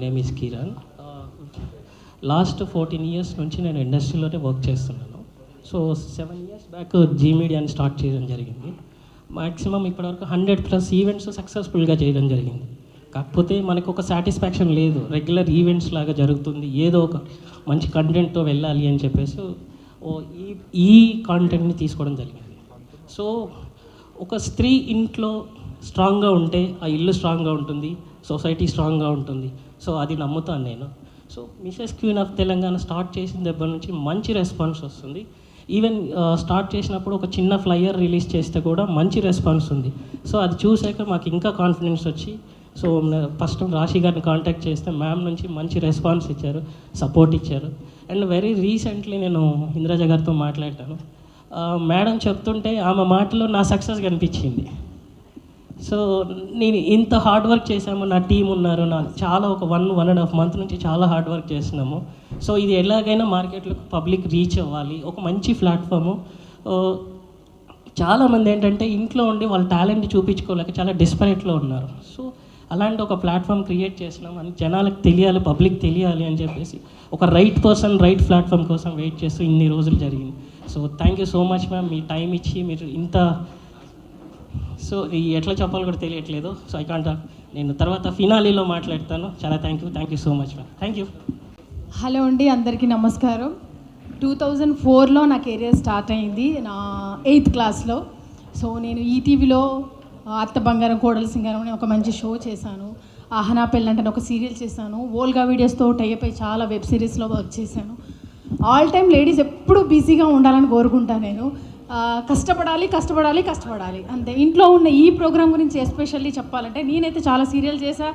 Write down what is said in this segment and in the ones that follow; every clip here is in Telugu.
Name is Kiran. Last 14 years నుంచి నేను ఇండస్ట్రీలోనే వర్క్ చేస్తున్నాను. సో 7 years బ్యాక్ జీ మీడియాని స్టార్ట్ చేయడం జరిగింది. మ్యాక్సిమం ఇప్పటివరకు 100+ ఈవెంట్స్ సక్సెస్ఫుల్గా చేయడం జరిగింది. కాకపోతే మనకు ఒక సాటిస్ఫాక్షన్ లేదు. రెగ్యులర్ ఈవెంట్స్ లాగా జరుగుతుంది, ఏదో ఒక మంచి కంటెంట్తో వెళ్ళాలి అని చెప్పేసి ఈ కాంటెంట్ని తీసుకోవడం జరిగింది. సో ఒక స్త్రీ ఇంట్లో స్ట్రాంగ్గా ఉంటే ఆ ఇల్లు స్ట్రాంగ్గా ఉంటుంది, సొసైటీ స్ట్రాంగ్గా ఉంటుంది. సో అది నమ్ముతాను నేను. So Mrs queen of Telangana start చేసిన దగ్గర నుంచి మంచి రెస్పాన్స్ వస్తుంది. ఈవెన్ స్టార్ట్ చేసినప్పుడు ఒక చిన్న ఫ్లైయర్ రిలీజ్ చేస్తే కూడా మంచి రెస్పాన్స్ ఉంది. సో అది చూసాక మాకు ఇంకా కాన్ఫిడెన్స్ వచ్చి సో ఫస్ట్ రాశి గారిని కాంటాక్ట్ చేస్తే మ్యామ్ నుంచి మంచి రెస్పాన్స్ ఇచ్చారు, సపోర్ట్ ఇచ్చారు. అండ్ వెరీ రీసెంట్లీ నేను ఇంద్రజ గారితో మాట్లాడాను. మేడం చెప్తుంటే ఆమె మాటలో నా సక్సెస్ కనిపించింది. సో నేను ఇంత హార్డ్ వర్క్ చేశాము, నా టీం ఉన్నారు, నా చాలా ఒక 1.5 month నుంచి చాలా హార్డ్ వర్క్ చేస్తున్నాము. సో ఇది ఎలాగైనా మార్కెట్లోకి పబ్లిక్ రీచ్ అవ్వాలి, ఒక మంచి ప్లాట్ఫాము. చాలామంది ఏంటంటే ఇంట్లో ఉండి వాళ్ళ టాలెంట్ చూపించుకోలేక చాలా డిస్పరేట్లో ఉన్నారు. సో అలాంటి ఒక ప్లాట్ఫామ్ క్రియేట్ చేసినాం అని జనాలకు తెలియాలి, పబ్లిక్ తెలియాలి అని చెప్పేసి ఒక రైట్ పర్సన్ రైట్ ప్లాట్ఫామ్ కోసం వెయిట్ చేస్తూ ఇన్ని రోజులు జరిగింది. So thank you so much ma'am, me time ఇచ్చి మీరు ఇంత సో ఎట్లా చెప్పాలో కూడా తెలియట్లేదు. సో ఐ కాంట్, నేను తర్వాత ఫినాలీలో మాట్లాడతాను. చాలా thank you so much ma'am. Thank you. Hello అండి, అందరికీ నమస్కారం. 2004లో నా కెరియర్ స్టార్ట్ అయింది, నా 8th క్లాస్లో. సో నేను ఈటీవీలో అత్త బంగారం కోడల సింగారం అని ఒక మంచి షో చేశాను. ఆహనా పెళ్ళంటే ఒక సీరియల్ చేశాను. వోల్గా వీడియోస్తో టైప్ అయి చాలా వెబ్ సిరీస్లో వర్క్ చేశాను. ఆల్ టైమ్ లేడీస్ ఎప్పుడూ బిజీగా ఉండాలని కోరుకుంటాను నేను. కష్టపడాలి అంతే. ఇంట్లో ఉన్న ఈ ప్రోగ్రామ్ గురించి ఎస్పెషల్లీ చెప్పాలంటే నేనైతే చాలా సీరియల్ చేశా,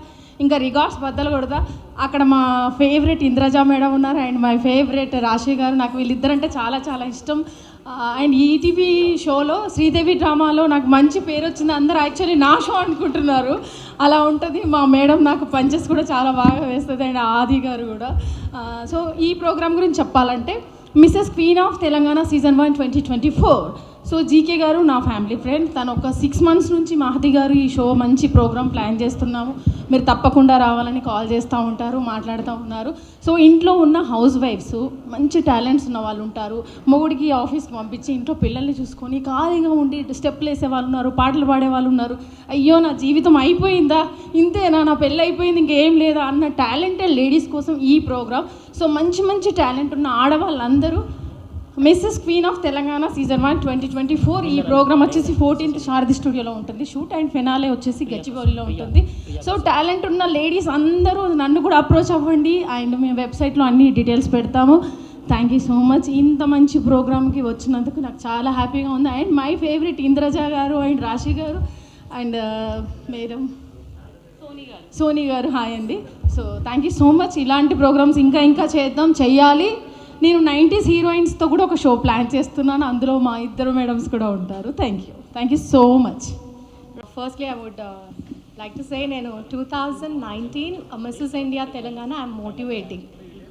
ఇంకా రికార్డ్స్ బద్దలు కొడతా. అక్కడ మా ఫేవరెట్ ఇంద్రజ మేడం ఉన్నారు అండ్ మై ఫేవరెట్ రాశి గారు. నాకు వీళ్ళిద్దరంటే చాలా చాలా ఇష్టం. అండ్ ఈటీవీ షోలో శ్రీదేవి డ్రామాలో నాకు మంచి పేరు వచ్చింది. అందరూ యాక్చువల్లీ నా షో అనుకుంటున్నారు, అలా ఉంటుంది. మా మేడం నాకు పంచెస్ కూడా చాలా బాగా వేస్తుంది అండ్ ఆది గారు కూడా. సో ఈ ప్రోగ్రామ్ గురించి చెప్పాలంటే Mrs queen of Telangana season 1 2024. So GK గారు నా ఫ్యామిలీ ఫ్రెండ్. తను ఒక 6 months నుంచి మహతి గారు ఈ షో మంచి ప్రోగ్రామ్ ప్లాన్ చేస్తున్నాము, మీరు తప్పకుండా రావాలని కాల్ చేస్తూ ఉంటారు, మాట్లాడుతూ ఉన్నారు. సో ఇంట్లో ఉన్న హౌస్ వైఫ్స్ మంచి టాలెంట్స్ ఉన్న వాళ్ళు ఉంటారు. మొగుడికి ఆఫీస్కి పంపించి ఇంట్లో పిల్లల్ని చూసుకొని ఖాళీగా ఉండి స్టెప్లు వేసే వాళ్ళు ఉన్నారు, పాటలు పాడే వాళ్ళు ఉన్నారు. అయ్యో నా జీవితం అయిపోయిందా, ఇంతేనా, నా పెళ్ళి అయిపోయింది, ఇంకేం లేదా అన్న టాలెంటెడ్ లేడీస్ కోసం ఈ ప్రోగ్రామ్. సో మంచి టాలెంట్ ఉన్న ఆడవాళ్ళందరూ Mrs queen of Telangana season 1 2024. ఈ ప్రోగ్రామ్ వచ్చేసి 14th శారది స్టూడియోలో ఉంటుంది. షూట్ అండ్ ఫినాలే వచ్చేసి గచ్చిబౌలిలో ఉంటుంది. సో టాలెంట్ ఉన్న లేడీస్ అందరూ నన్ను కూడా అప్రోచ్ అవ్వండి అండ్ మేము వెబ్సైట్లో అన్ని డీటెయిల్స్ పెడతాము. Thank you so much. ఇంత మంచి ప్రోగ్రామ్కి వచ్చినందుకు నాకు చాలా హ్యాపీగా ఉంది. అండ్ మై ఫేవరెట్ ఇంద్రజ గారు అండ్ రాశి గారు అండ్ మేడం సోనీ గారు, హాయ్ అండి. So thank you so much. ఇలాంటి ప్రోగ్రామ్స్ ఇంకా చెయ్యాలి. నేను 90s హీరోయిన్స్తో కూడా ఒక షో ప్లాన్ చేస్తున్నాను, అందులో మా ఇద్దరు మేడమ్స్ కూడా ఉంటారు. Thank you so much. Firstly I would like to say, నేను 2019 Mrs India Telangana I'm motivating.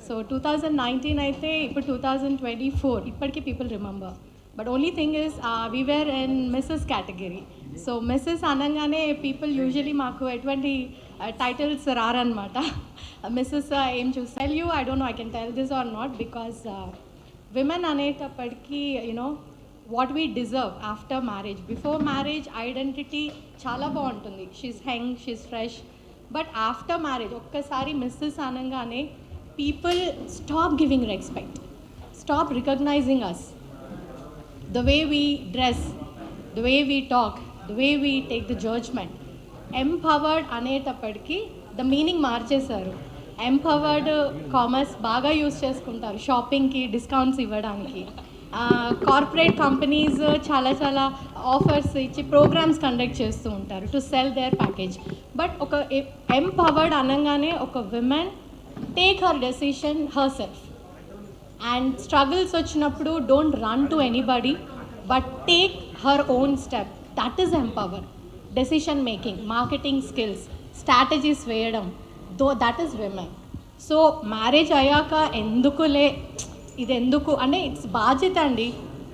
So 2019 అయితే ఇప్పుడు 2024 ఇప్పటికీ people remember. But only thing is we were in Mrs category. So Mrs అనగానే పీపుల్ యూజువలీ మాకు ఎటువంటి టైటిల్స్ రారనమాట. మిస్సెస్ ఏం చూసి tell you, I don't know I can tell this or not, because women అనేటప్పటికీ you know what we deserve after marriage. Before marriage identity చాలా బాగుంటుంది, she's young, she's fresh. But after marriage ఒక్కసారి మిస్సెస్ అనగానే people stop giving respect, stop recognising us, the way we dress, the way we talk, the way we take the judgment. Empowered అనేటప్పటికీ ద మీనింగ్ మార్చేశారు. ఎంపవర్డ్ కామర్స్ బాగా యూస్ చేసుకుంటారు షాపింగ్కి, డిస్కౌంట్స్ ఇవ్వడానికి. కార్పొరేట్ కంపెనీస్ చాలా ఆఫర్స్ ఇచ్చి ప్రోగ్రామ్స్ కండక్ట్ చేస్తూ ఉంటారు to sell their package. But ఒక ఎంపవర్డ్ అనగానే ఒక women take her decision herself. And struggles వచ్చినప్పుడు don't run to anybody but take her own step. That is empower. Decision making, marketing skills, strategies వేయడం, that is women. So marriage అయ్యాక ఇది ఎందుకు అంటే ఇట్స్ బాధ్యత అండి.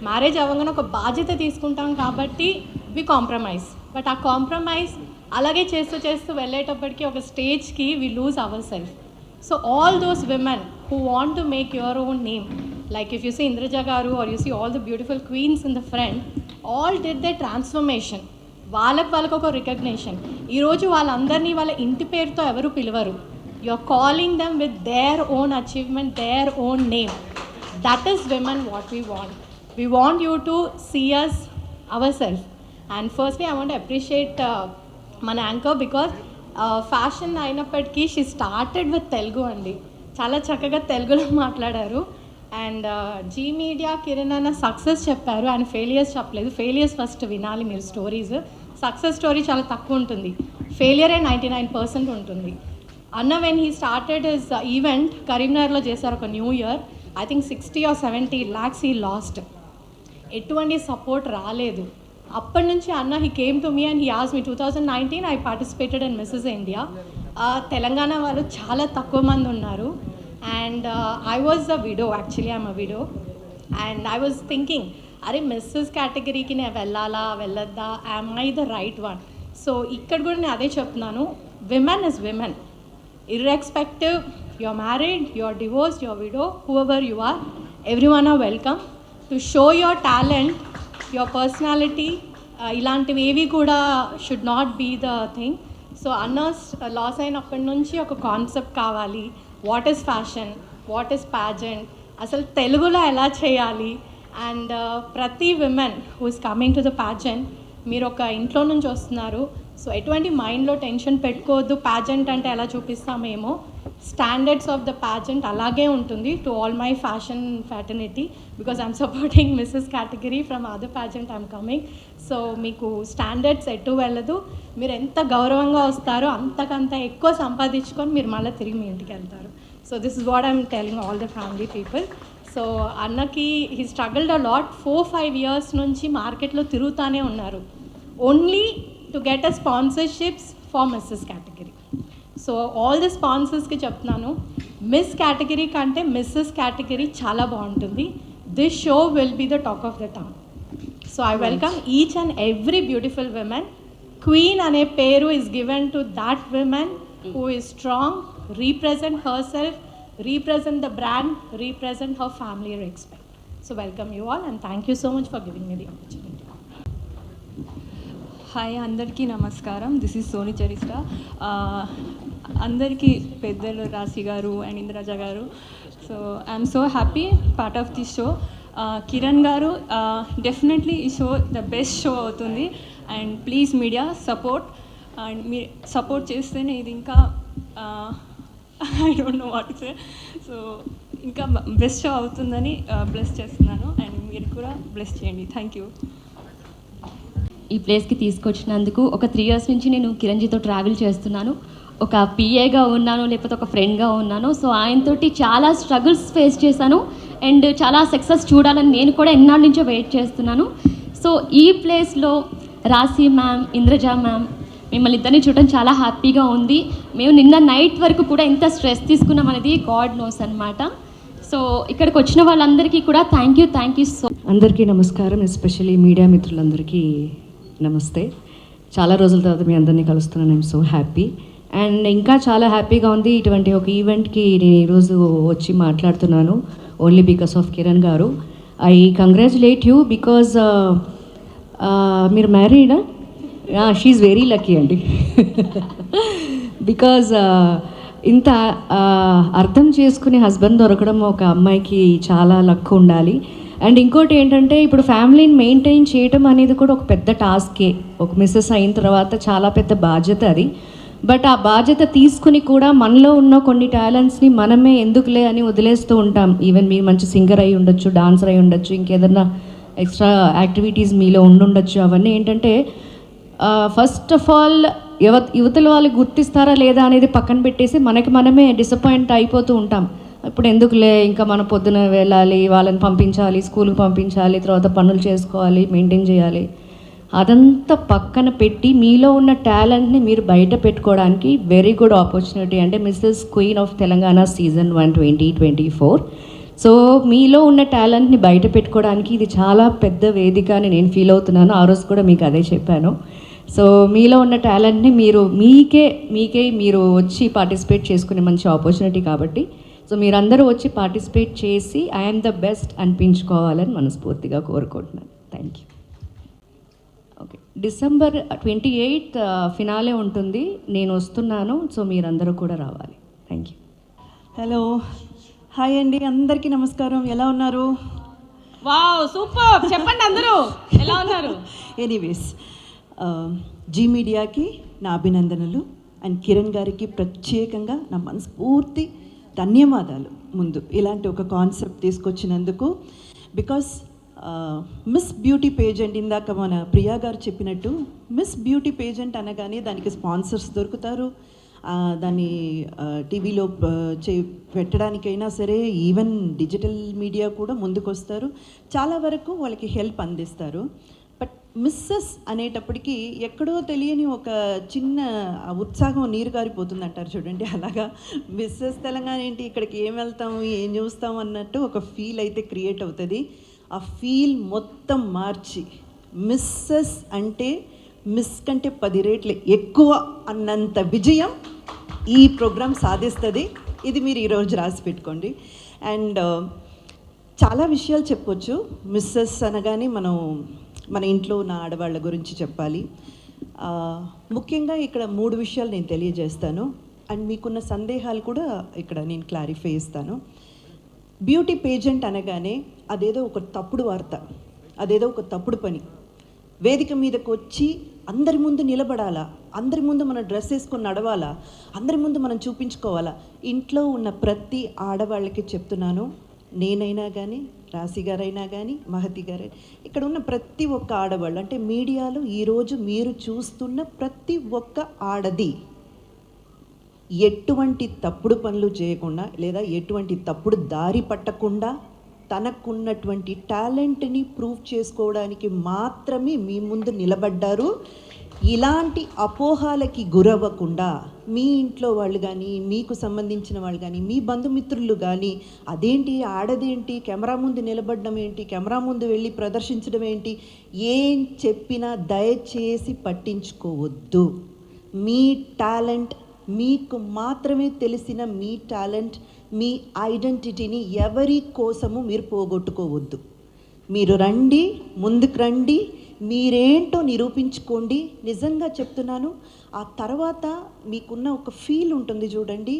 మ్యారేజ్ అవ్వగానే ఒక బాధ్యత తీసుకుంటాం కాబట్టి వి కాంప్రమైజ్. బట్ ఆ కాంప్రమైజ్ అలాగే చేస్తూ వెళ్ళేటప్పటికి ఒక స్టేజ్కి we lose our self. So all those women who want to make your own name, like if you see Indraja Garu or you see all the beautiful queens in the front, all did their transformation. వాళ్ళకు ఒక రికగ్నేషన్. ఈరోజు వాళ్ళందరినీ వాళ్ళ ఇంటి పేరుతో ఎవరు పిలవరు. You are calling them with their own achievement, their own name. That is women what we want. We want you to see us ourself. And firstly I want appreciate మన యాంకర్ బికాస్ ఫ్యాషన్ అయినప్పటికీ షీ స్టార్టెడ్ విత్ తెలుగు అండి. చాలా చక్కగా తెలుగులో మాట్లాడారు. అండ్ జీ మీడియా కిరణ్ అన్న సక్సెస్ చెప్పారు, ఆయన ఫెయిలియర్స్ చెప్పలేదు. ఫెయిలియర్స్ ఫస్ట్ వినాలి మీరు స్టోరీస్. సక్సెస్ స్టోరీ చాలా తక్కువ ఉంటుంది, ఫెయిలియరే 99% ఉంటుంది. అన్న when he started his event కరీంనగర్లో చేశారు ఒక new year. I think 60 or 70 lakhs he lost. ఎటువంటి సపోర్ట్ రాలేదు. అప్పటి నుంచి అన్న he came to me and he asked me. 2019 I participated in missus India. Telangana వాళ్ళు చాలా తక్కువ మంది ఉన్నారు. And I was a widow, actually I'm a widow, and I was thinking, అరే మిస్సెస్ కేటగిరీకి నేను వెళ్ళాలా వెళ్ళొద్దా, am I the right one? So ఇక్కడ కూడా నేను అదే చెప్తున్నాను, women is women, irrespective you're married, you're divorced, you're widow, whoever you are, everyone are welcome to show your talent, your personality. ఇలాంటివి ఏవి కూడా should not be the thing. So అన్నర్స్ లాస్ అయినప్పటి నుంచి ఒక కాన్సెప్ట్ కావాలి. What is fashion, what is pageant, అసలు తెలుగులో ఎలా చేయాలి. అండ్ ప్రతి women who is coming to the pageant, మీరు ఒక ఇంట్లో నుంచి వస్తున్నారు, సో ఎటువంటి మైండ్లో టెన్షన్ పెట్టుకోవద్దు. ప్యాజెంట్ అంటే ఎలా చూపిస్తామేమో, స్టాండర్డ్స్ ఆఫ్ ద ప్యాజెంట్ అలాగే ఉంటుంది. To all my fashion fraternity, because I'm supporting Mrs category from other pageant I'm coming. So మీకు స్టాండర్డ్స్ ఎటు వెళ్ళదు. మీరు ఎంత గౌరవంగా వస్తారో అంతకంత ఎక్కువ సంపాదించుకొని మీరు మళ్ళీ తిరిగి మీ ఇంటికి వెళ్తారు. So this is what I'm telling all the family people. So అన్నకి he struggled a lot. 4-5 years నుంచి మార్కెట్లో తిరుగుతూనే ఉన్నారు, only to get a sponsorships for Mrs category. So all the స్పాన్సర్స్కి చెప్తున్నాను, మిస్ కేటగిరీ కంటే మిస్సెస్ కేటగిరీ చాలా బాగుంటుంది. This show will be the talk of the town. So I welcome each and every beautiful women. Queen అనే పేరు is given to that women who is strong, represent her self, represent the brand, represent her family respect. So welcome you all and thank you so much for giving me the opportunity. Hi అందరికీ నమస్కారం. దిస్ ఈజ్ సోని చరిత్ర. అందరికీ పెద్దలు రాశి గారు అండ్ ఇంద్రజ గారు. So I'm so happy part of this show. Kiran గారు, డెఫినెట్లీ ఈ షో ద బెస్ట్ షో అవుతుంది. And please media support, and మీరు సపోర్ట్ చేస్తేనే ఇది ఇంకా I don't know what to say. So ఇంకా బెస్ట్ షో అవుతుందని బ్లెస్ చేస్తున్నాను, అండ్ మీరు కూడా బ్లెస్ చేయండి. Thank you. ఈ ప్లేస్కి తీసుకొచ్చినందుకు. ఒక 3 years నుంచి నేను కిరణ్జీతో ట్రావెల్ చేస్తున్నాను. ఒక పిఏగా ఉన్నాను, లేకపోతే ఒక ఫ్రెండ్గా ఉన్నాను. సో ఆయనతోటి చాలా స్ట్రగుల్స్ ఫేస్ చేశాను అండ్ చాలా సక్సెస్ చూడాలని నేను కూడా ఎన్నాళ్ళ నుంచో వెయిట్ చేస్తున్నాను. సో ఈ ప్లేస్లో రాశి మ్యామ్, ఇంద్రజ మ్యామ్, మిమ్మల్ని ఇద్దరిని చూడటం చాలా హ్యాపీగా ఉంది. మేము నిన్న నైట్ వరకు కూడా ఎంత స్ట్రెస్ తీసుకున్నాం అనేది గాడ్ నోస్ అనమాట. సో ఇక్కడికి వచ్చిన వాళ్ళందరికీ కూడా థ్యాంక్ యూ సో. అందరికీ నమస్కారం, ఎస్పెషల్లీ మీడియా మిత్రులందరికీ నమస్తే. చాలా రోజుల తర్వాత మీ అందరినీ కలుస్తున్నాను. ఐఎమ్ సో హ్యాపీ అండ్ ఇంకా చాలా హ్యాపీగా ఉంది. ఇటువంటి ఒక ఈవెంట్కి నేను ఈరోజు వచ్చి మాట్లాడుతున్నాను ఓన్లీ బికాస్ ఆఫ్ కిరణ్ గారు. ఐ కంగ్రాచులేట్ యూ బికాజ్ మీరు మ్యారీడా? షీఈ్ వెరీ లక్కీ అండి. బికాజ్ ఇంత అర్థం చేసుకునే హస్బెండ్ దొరకడం ఒక అమ్మాయికి చాలా లక్ ఉండాలి. అండ్ ఇంకోటి ఏంటంటే, ఇప్పుడు ఫ్యామిలీని మెయింటైన్ చేయడం అనేది కూడా ఒక పెద్ద టాస్కే. ఒక మిస్సెస్ అయిన తర్వాత చాలా పెద్ద బాధ్యత అది. బట్ ఆ బాధ్యత తీసుకుని కూడా మనలో ఉన్న కొన్ని టాలెంట్స్ని మనమే ఎందుకులే అని వదిలేస్తూ ఉంటాం. ఈవెన్ మీరు మంచి సింగర్ అయి ఉండొచ్చు, డాన్సర్ అయి ఉండొచ్చు, ఇంకేదన్నా ఎక్స్ట్రా యాక్టివిటీస్ మీలో ఉండుండొచ్చు. అవన్నీ ఏంటంటే ఫస్ట్ ఆఫ్ ఆల్ యువతల వాళ్ళు గుర్తిస్తారా లేదా అనేది పక్కన పెట్టేసి మనకి మనమే డిసప్పాయింట్ అయిపోతూ ఉంటాం. ఇప్పుడు ఎందుకులే, ఇంకా మన పొద్దున వెళ్ళాలి, వాళ్ళని పంపించాలి, స్కూల్కి పంపించాలి, తర్వాత పనులు చేసుకోవాలి, మెయింటైన్ చేయాలి. అదంతా పక్కన పెట్టి మీలో ఉన్న టాలెంట్ని మీరు బయట పెట్టుకోవడానికి వెరీ గుడ్ ఆపర్చునిటీ. అంటే Mrs queen of Telangana season 1 2024. So మీలో ఉన్న టాలెంట్ని బయట పెట్టుకోవడానికి ఇది చాలా పెద్ద వేదిక అని నేను ఫీల్ అవుతున్నాను. ఆ రోజు కూడా మీకు అదే చెప్పాను. సో మీలో ఉన్న టాలెంట్ని మీకే మీరు వచ్చి పార్టిసిపేట్ చేసుకునే మంచి ఆపర్చునిటీ కాబట్టి సో మీరందరూ వచ్చి పార్టిసిపేట్ చేసి ఐఎమ్ ద బెస్ట్ అనిపించుకోవాలని మనస్ఫూర్తిగా కోరుకుంటున్నాను. Thank you. Okay, December 28 finale ఉంటుంది. నేను వస్తున్నాను, సో మీరందరూ కూడా రావాలి. Thank you. హలో, హాయ్ అండి, అందరికీ నమస్కారం. ఎలా ఉన్నారు? Wow, super. చెప్పండి అందరూ ఎలా ఉన్నారు? ఎనీవేస్, జీ మీడియాకి నా అభినందనలు అండ్ కిరణ్ గారికి ప్రత్యేకంగా నా మనస్ఫూర్తి ధన్యవాదాలు. ముందు ఇలాంటి ఒక కాన్సెప్ట్ తీసుకొచ్చినందుకు. బికాస్ మిస్ బ్యూటీ పేజెంట్, ఇందాక మన ప్రియా గారు చెప్పినట్టు, మిస్ బ్యూటీ పేజెంట్ అనగానే దానికి స్పాన్సర్స్ దొరుకుతారు, దాన్ని టీవీలో పెట్టడానికైనా సరే, ఈవెన్ డిజిటల్ మీడియా కూడా ముందుకొస్తారు, చాలా వరకు వాళ్ళకి హెల్ప్ అందిస్తారు. బట్ మిస్సెస్ అనేటప్పటికీ ఎక్కడో తెలియని ఒక చిన్న ఉత్సాహం నీరు కారిపోతుంది అంటారు చూడండి, అలాగా మిస్సెస్ తెలంగాణ ఏంటి, ఇక్కడికి ఏం వెళ్తాం, ఏం చూస్తాం అన్నట్టు ఒక ఫీల్ అయితే క్రియేట్ అవుతుంది. ఆ ఫీల్ మొత్తం మార్చి మిస్సెస్ అంటే మిస్ కంటే 10 రెట్లు ఎక్కువ అన్నంత విజయం ఈ ప్రోగ్రాం సాధిస్తుంది. ఇది మీరు ఈరోజు రాసి పెట్టుకోండి. అండ్ చాలా విషయాలు చెప్పొచ్చు. మిస్సెస్ అనగానే మన ఇంట్లో ఉన్న ఆడవాళ్ళ గురించి చెప్పాలి. ముఖ్యంగా ఇక్కడ 3 విషయాలు నేను తెలియజేస్తాను అండ్ మీకున్న సందేహాలు కూడా ఇక్కడ నేను క్లారిఫై చేస్తాను. బ్యూటీ పేజెంట్ అనగానే అదేదో ఒక తప్పుడు వార్త, అదేదో ఒక తప్పుడు పని. వేదిక మీదకి వచ్చి అందరి ముందు నిలబడాలా, అందరి ముందు మనం డ్రెస్ వేసుకొని నడవాలా, అందరి ముందు మనం చూపించుకోవాలా. ఇంట్లో ఉన్న ప్రతి ఆడవాళ్ళకి చెప్తున్నాను, నేనైనా కానీ, రాశి గారైనా కానీ, మహతి గారైనా, ఇక్కడ ఉన్న ప్రతి ఒక్క ఆడవాళ్ళు, అంటే మీడియాలో ఈరోజు మీరు చూస్తున్న ప్రతి ఒక్క ఆడది ఎటువంటి తప్పుడు పనులు చేయకుండా లేదా ఎటువంటి తప్పుడు దారి పట్టకుండా తనకున్నటువంటి టాలెంట్ని ప్రూవ్ చేసుకోవడానికి మాత్రమే మీ ముందు నిలబడ్డారు. ఇలాంటి అపోహాలకి గురవ్వకుండా మీ ఇంట్లో వాళ్ళు కానీ, మీకు సంబంధించిన వాళ్ళు కానీ, మీ బంధుమిత్రులు కానీ, అదేంటి ఆడదేంటి, కెమెరా ముందు నిలబడడం ఏంటి, కెమెరా ముందు వెళ్ళి ప్రదర్శించడం ఏంటి, ఏం చెప్పినా దయచేసి పట్టించుకోవద్దు. మీ టాలెంట్, మీకు మాత్రమే తెలిసిన మీ టాలెంట్, మీ ఐడెంటిటీని ఎవరి కోసము మీరు పోగొట్టుకోవద్దు. మీరు రండి, ముందుకు రండి, మీరేంటో నిరూపించుకోండి. నిజంగా చెప్తున్నాను, ఆ తర్వాత మీకున్న ఒక ఫీల్ ఉంటుంది చూడండి,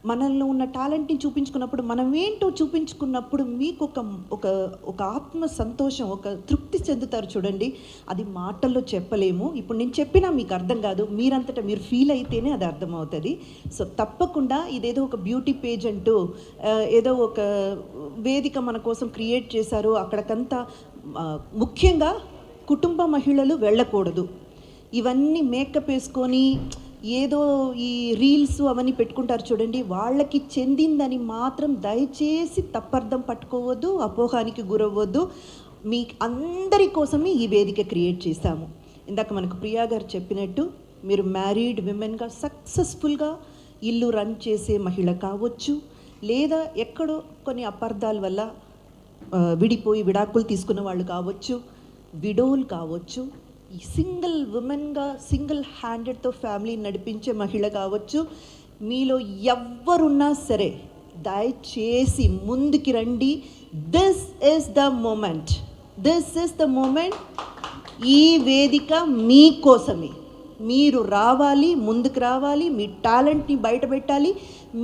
మనల్లో ఉన్న టాలెంట్ని చూపించుకున్నప్పుడు, మనం ఏంటో చూపించుకున్నప్పుడు మీకు ఒక ఆత్మ సంతోషం, ఒక తృప్తి చెందుతారు చూడండి. అది మాటల్లో చెప్పలేము. ఇప్పుడు నేను చెప్పినా మీకు అర్థం కాదు, మీరంతటా మీరు ఫీల్ అయితేనే అది అర్థమవుతుంది. సో తప్పకుండా ఇదేదో ఒక బ్యూటీ పేజ్ అంటూ ఏదో ఒక వేదిక మన కోసం క్రియేట్ చేశారు, అక్కడికంతా ముఖ్యంగా కుటుంబ మహిళలు వెళ్ళకూడదు. ఇవన్నీ మేకప్ వేసుకొని ఏదో ఈ రీల్స్ అవన్నీ పెట్టుకుంటారు చూడండి, వాళ్ళకి చెందిందని మాత్రం దయచేసి తప్పర్థం పట్టుకోవద్దు, అపోహానికి గురవ్వద్దు. మీ అందరి కోసమే ఈ వేదిక క్రియేట్ చేశాము. ఇందాక మనకు ప్రియా గారు చెప్పినట్టు, మీరు మ్యారీడ్ విమెన్గా సక్సెస్ఫుల్గా ఇల్లు రన్ చేసే మహిళ కావచ్చు, లేదా ఎక్కడో కొన్ని అపార్థాల వల్ల విడిపోయి విడాకులు తీసుకున్న వాళ్ళు కావచ్చు, విడోలు కావచ్చు, ఈ సింగిల్ ఉమెన్గా సింగిల్ హ్యాండెడ్తో ఫ్యామిలీని నడిపించే మహిళ కావచ్చు, మీలో ఎవ్వరున్నా సరే దయచేసి ముందుకి రండి. This is the moment, this is the moment. ఈ వేదిక మీకోసమే. మీరు రావాలి, ముందుకు రావాలి, మీ టాలెంట్ని బయట పెట్టాలి,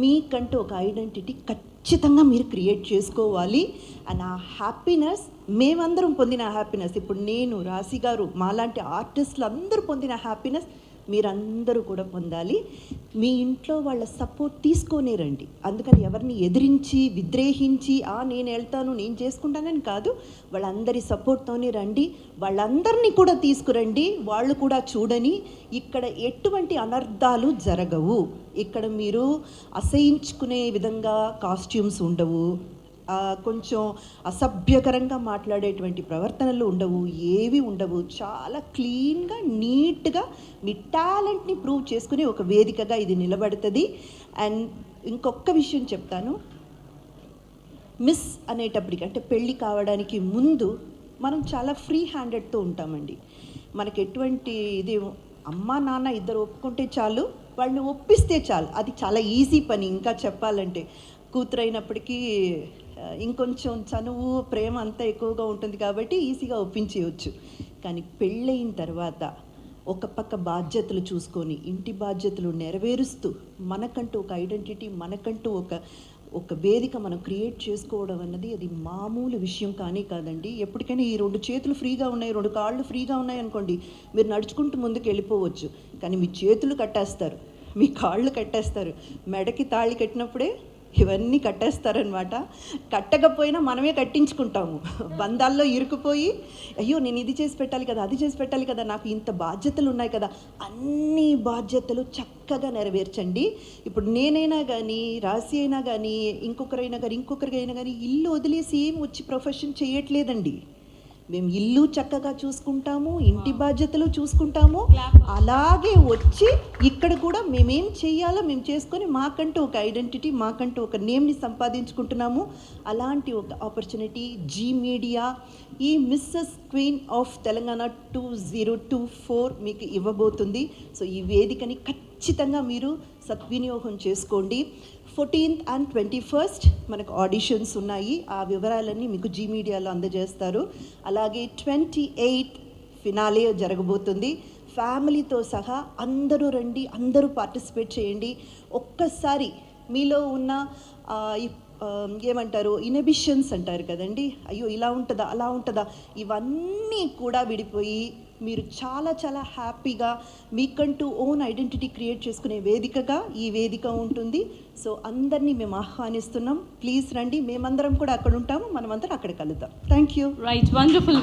మీకంటూ ఒక ఐడెంటిటీ ఖచ్చితంగా మీరు క్రియేట్ చేసుకోవాలి. అండ్ ఆ హ్యాపీనెస్, మేమందరం పొందిన హ్యాపీనెస్, ఇప్పుడు నేను, రాశి గారు, మాలాంటి ఆర్టిస్టులు అందరూ పొందిన హ్యాపీనెస్ మీరందరూ కూడా పొందాలి. మీ ఇంట్లో వాళ్ళ సపోర్ట్ తీసుకొనే రండి. అందుకని ఎవరిని ఎదిరించి విద్రేహించి నేను వెళ్తాను, నేను చేసుకుంటానని కాదు, వాళ్ళందరి సపోర్ట్తోనే రండి. వాళ్ళందరినీ కూడా తీసుకురండి, వాళ్ళు కూడా చూడని. ఇక్కడ ఎటువంటి అనర్థాలు జరగవు. ఇక్కడ మీరు అసహించుకునే విధంగా కాస్ట్యూమ్స్ ఉండవు, కొంచెం అసభ్యకరంగా మాట్లాడేటువంటి ప్రవర్తనలు ఉండవు, ఏవి ఉండవు. చాలా క్లీన్గా, నీట్గా మీ టాలెంట్ని ప్రూవ్ చేసుకుని ఒక వేదికగా ఇది నిలబడుతుంది. అండ్ ఇంకొక విషయం చెప్తాను, మిస్ అనేటప్పటికి, అంటే పెళ్ళి కావడానికి ముందు మనం చాలా ఫ్రీ హ్యాండెడ్తో ఉంటామండి. మనకి ఎటువంటి ఇది అమ్మ నాన్న ఇద్దరు ఒప్పుకుంటే చాలు, వాళ్ళని ఒప్పిస్తే చాలు. అది చాలా ఈజీ పని. ఇంకా చెప్పాలంటే కూతురైనప్పటికీ ఇంకొంచెం చనువు ప్రేమ అంతా ఎక్కువగా ఉంటుంది కాబట్టి ఈజీగా ఒప్పించేయచ్చు. కానీ పెళ్ళయిన తర్వాత ఒక పక్క బాధ్యతలు చూసుకొని ఇంటి బాధ్యతలు నెరవేరుస్తూ మనకంటూ ఒక ఐడెంటిటీ, మనకంటూ ఒక వేదిక మనం క్రియేట్ చేసుకోవడం అన్నది అది మామూలు విషయం కాదండి. ఎప్పటికైనా ఈ 2 చేతులు ఫ్రీగా ఉన్నాయి, 2 కాళ్ళు ఫ్రీగా ఉన్నాయి అనుకోండి, మీరు నడుచుకుంటూ ముందుకు వెళ్ళిపోవచ్చు. కానీ మీ చేతులు కట్టేస్తారు, మీ కాళ్ళు కట్టేస్తారు. మెడకి తాళి కట్టినప్పుడే ఇవన్నీ కట్టేస్తారనమాట. కట్టకపోయినా మనమే కట్టించుకుంటాము. బంధాల్లో ఇరుకుపోయి అయ్యో నేను ఇది చేసి పెట్టాలి కదా, అది చేసి పెట్టాలి కదా, నాకు ఇంత బాధ్యతలు ఉన్నాయి కదా, అన్ని బాధ్యతలు చక్కగా నెరవేర్చండి. ఇప్పుడు నేనైనా కానీ, రాశి అయినా కానీ, ఇంకొకరికైనా కానీ ఇల్లు వదిలేసి ఏం వచ్చి ప్రొఫెషన్ చేయట్లేదండి. మేము ఇల్లు చక్కగా చూసుకుంటాము, ఇంటి బాధ్యతలు చూసుకుంటాము. అలాగే వచ్చి ఇక్కడ కూడా మేమేం చెయ్యాలో మేము చేసుకొని మాకంటూ ఒక ఐడెంటిటీ, మాకంటూ ఒక నేమ్ని సంపాదించుకుంటున్నాము. అలాంటి ఒక ఆపర్చునిటీ జీ మీడియా ఈ మిస్సెస్ క్వీన్ ఆఫ్ తెలంగాణ 2024 మీకు ఇవ్వబోతుంది. సో ఈ వేదికని ఖచ్చితంగా మీరు సద్వినియోగం చేసుకోండి. 14th and 21st మనకు ఆడిషన్స్ ఉన్నాయి. ఆ వివరాలన్నీ మీకు జీ మీడియాలో అందజేస్తారు. అలాగే 28th ఫినాలే జరగబోతుంది. ఫ్యామిలీతో సహా అందరూ రండి, అందరూ పార్టిసిపేట్ చేయండి. ఒక్కసారి మీలో ఉన్న ఏమంటారు ఇన్హిబిషన్స్ అంటారు కదండి, అయ్యో ఇలా ఉంటుందా అలా ఉంటుందా, ఇవన్నీ కూడా విడిపోయి మీరు చాలా చాలా హ్యాపీగా మీకంటూ ఓన్ ఐడెంటిటీ క్రియేట్ చేసుకునే వేదికగా ఈ వేదిక ఉంటుంది. సో అందరినీ మేము ఆహ్వానిస్తున్నాం. ప్లీజ్ రండి, మేమందరం కూడా అక్కడ ఉంటాము, మనమందరం అక్కడ కలుద్దాం. Thank you. Right, wonderful.